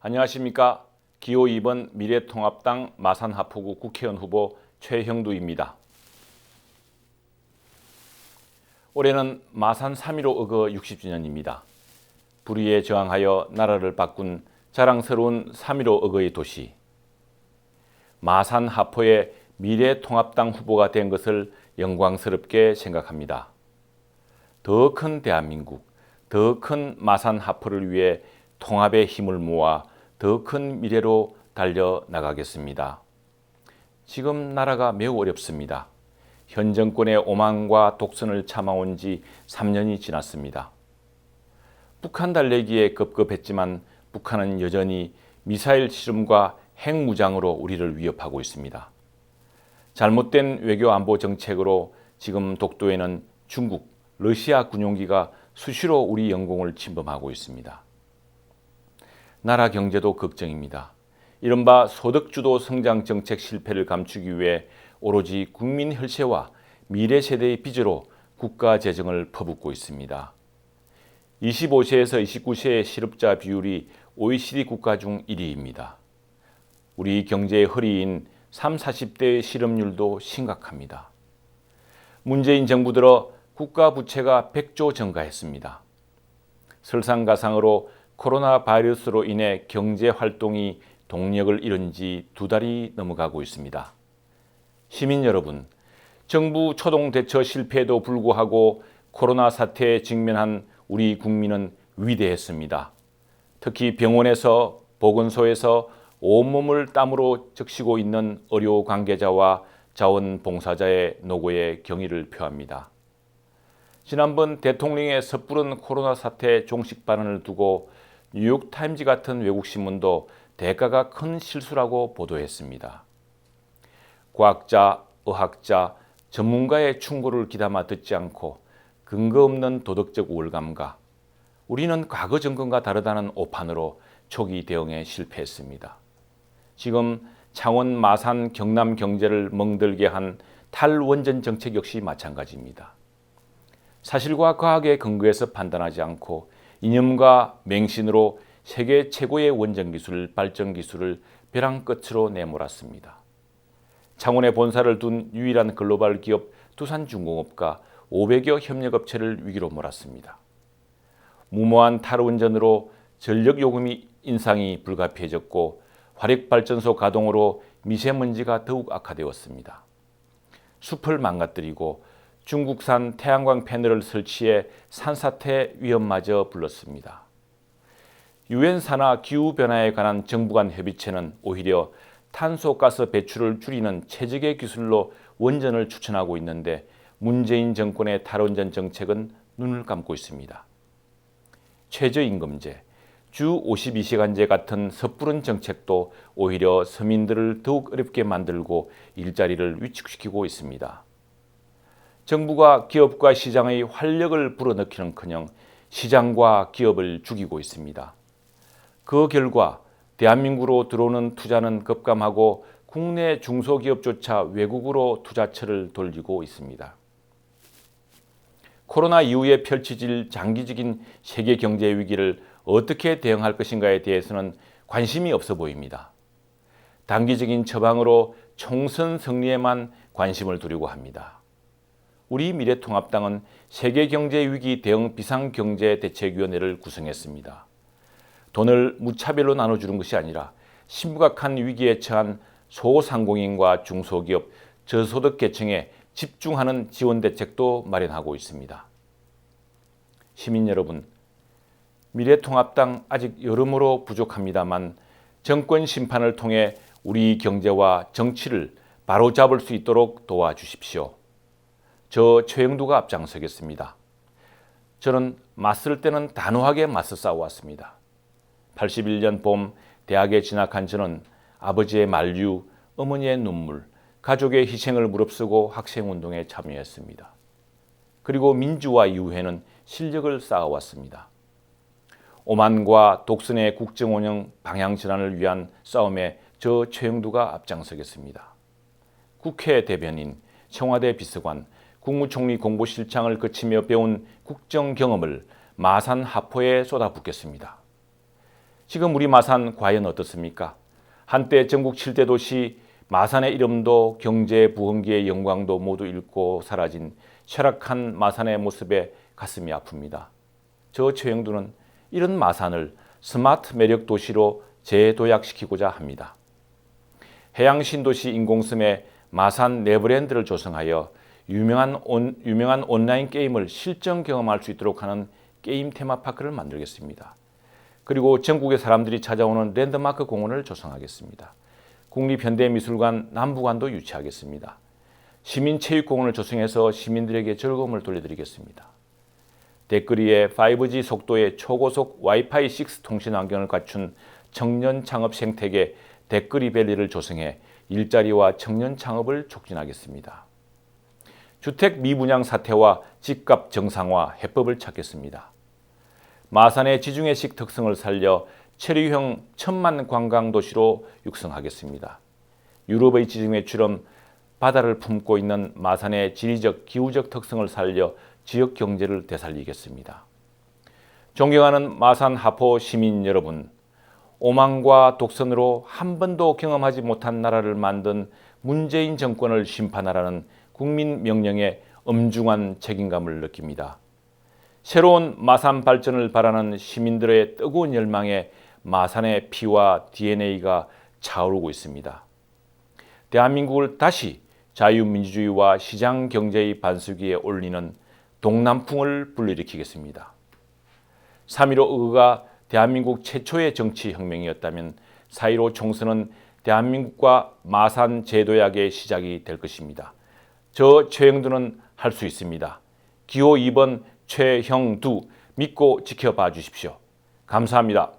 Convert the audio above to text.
안녕하십니까. 기호 2번 미래통합당 마산하포구 국회의원 후보 최형두입니다. 올해는 마산 3.15 의거 60주년입니다. 불의에 저항하여 나라를 바꾼 자랑스러운 3.15 의거의 도시. 마산하포의 미래통합당 후보가 된 것을 영광스럽게 생각합니다. 더 큰 대한민국, 더 큰 마산하포를 위해 통합의 힘을 모아 더 큰 미래로 달려나가겠습니다. 지금 나라가 매우 어렵습니다. 현 정권의 오만과 독선을 참아온 지 3년이 지났습니다. 북한 달래기에 급급했지만 북한은 여전히 미사일 실험과 핵무장으로 우리를 위협하고 있습니다. 잘못된 외교 안보 정책으로 지금 독도에는 중국, 러시아 군용기가 수시로 우리 영공을 침범하고 있습니다. 나라 경제도 걱정입니다. 이른바 소득주도 성장 정책 실패를 감추기 위해 오로지 국민 혈세와 미래 세대의 빚으로 국가 재정을 퍼붓고 있습니다. 25세에서 29세의 실업자 비율이 OECD 국가 중 1위입니다. 우리 경제의 허리인 30, 40대의 실업률도 심각합니다. 문재인 정부 들어 국가 부채가 100조 증가했습니다. 설상가상으로 코로나 바이러스로 인해 경제 활동이 동력을 잃은 지 2달이 넘어가고 있습니다. 시민 여러분, 정부 초동 대처 실패에도 불구하고 코로나 사태에 직면한 우리 국민은 위대했습니다. 특히 병원에서 보건소에서 온몸을 땀으로 적시고 있는 의료 관계자와 자원봉사자의 노고에 경의를 표합니다. 지난번 대통령의 섣부른 코로나 사태 종식 발언을 두고 뉴욕타임즈 같은 외국 신문도 대가가 큰 실수라고 보도했습니다. 과학자, 의학자, 전문가의 충고를 귀담아 듣지 않고 근거 없는 도덕적 우월감과 우리는 과거 정권과 다르다는 오판으로 초기 대응에 실패했습니다. 지금 창원, 마산, 경남 경제를 멍들게 한 탈원전 정책 역시 마찬가지입니다. 사실과 과학의 근거에서 판단하지 않고 이념과 맹신으로 세계 최고의 원전 기술, 발전 기술을 벼랑 끝으로 내몰았습니다. 창원에 본사를 둔 유일한 글로벌 기업 두산중공업과 500여 협력업체를 위기로 몰았습니다. 무모한 탈원전으로 전력요금이 인상이 불가피해졌고 화력발전소 가동으로 미세먼지가 더욱 악화되었습니다. 숲을 망가뜨리고 중국산 태양광 패널을 설치해 산사태 위험마저 불렀습니다. 유엔 산하 기후변화에 관한 정부 간 협의체는 오히려 탄소가스 배출을 줄이는 최적의 기술로 원전을 추천하고 있는데 문재인 정권의 탈원전 정책은 눈을 감고 있습니다. 최저임금제, 주 52시간제 같은 섣부른 정책도 오히려 서민들을 더욱 어렵게 만들고 일자리를 위축시키고 있습니다. 정부가 기업과 시장의 활력을 불어넣기는커녕 시장과 기업을 죽이고 있습니다. 그 결과 대한민국으로 들어오는 투자는 급감하고 국내 중소기업조차 외국으로 투자처를 돌리고 있습니다. 코로나 이후에 펼쳐질 장기적인 세계 경제 위기를 어떻게 대응할 것인가에 대해서는 관심이 없어 보입니다. 단기적인 처방으로 총선 승리에만 관심을 두려고 합니다. 우리 미래통합당은 세계경제위기 대응 비상경제대책위원회를 구성했습니다. 돈을 무차별로 나눠주는 것이 아니라 심각한 위기에 처한 소상공인과 중소기업, 저소득 계층에 집중하는 지원 대책도 마련하고 있습니다. 시민 여러분, 미래통합당 아직 여러모로 부족합니다만 정권 심판을 통해 우리 경제와 정치를 바로잡을 수 있도록 도와주십시오. 저 최형두가 앞장서겠습니다. 저는 맞설 때는 단호하게 맞서 싸워왔습니다. 81년 봄 대학에 진학한 저는 아버지의 만류, 어머니의 눈물, 가족의 희생을 무릅쓰고 학생운동에 참여했습니다. 그리고 민주화 이후에는 실력을 쌓아왔습니다. 오만과 독선의 국정운영 방향전환을 위한 싸움에 저 최형두가 앞장서겠습니다. 국회 대변인, 청와대 비서관, 국무총리 공보실장을 거치며 배운 국정 경험을 마산하포에 쏟아붓겠습니다. 지금 우리 마산 과연 어떻습니까? 한때 전국 7대 도시 마산의 이름도 경제 부흥기의 영광도 모두 잃고 사라진 쇠락한 마산의 모습에 가슴이 아픕니다. 저 최영두는 이런 마산을 스마트 매력 도시로 재도약시키고자 합니다. 해양 신도시 인공섬에 마산 네버랜드를 조성하여 유명한 온라인 게임을 실전 경험할 수 있도록 하는 게임 테마파크를 만들겠습니다. 그리고 전국의 사람들이 찾아오는 랜드마크 공원을 조성하겠습니다. 국립현대미술관 남부관도 유치하겠습니다. 시민체육공원을 조성해서 시민들에게 즐거움을 돌려드리겠습니다. 댓글위에 5G 속도의 초고속 와이파이 6 통신 환경을 갖춘 청년 창업 생태계 댓글이밸리를 조성해 일자리와 청년 창업을 촉진하겠습니다. 주택 미분양 사태와 집값 정상화 해법을 찾겠습니다. 마산의 지중해식 특성을 살려 체류형 천만 관광도시로 육성하겠습니다. 유럽의 지중해처럼 바다를 품고 있는 마산의 지리적 기후적 특성을 살려 지역 경제를 되살리겠습니다. 존경하는 마산 하포 시민 여러분, 오만과 독선으로 한 번도 경험하지 못한 나라를 만든 문재인 정권을 심판하라는 국민 명령에 엄중한 책임감을 느낍니다. 새로운 마산 발전을 바라는 시민들의 뜨거운 열망에 마산의 피와 DNA가 차오르고 있습니다. 대한민국을 다시 자유민주주의와 시장경제의 반수기에 올리는 동남풍을 불러일으키겠습니다. 3.15 의거가 대한민국 최초의 정치혁명이었다면 4.15 총선은 대한민국과 마산 재도약의 시작이 될 것입니다. 저 최영두는 할 수 있습니다. 기호 2번 최형두 믿고 지켜봐 주십시오. 감사합니다.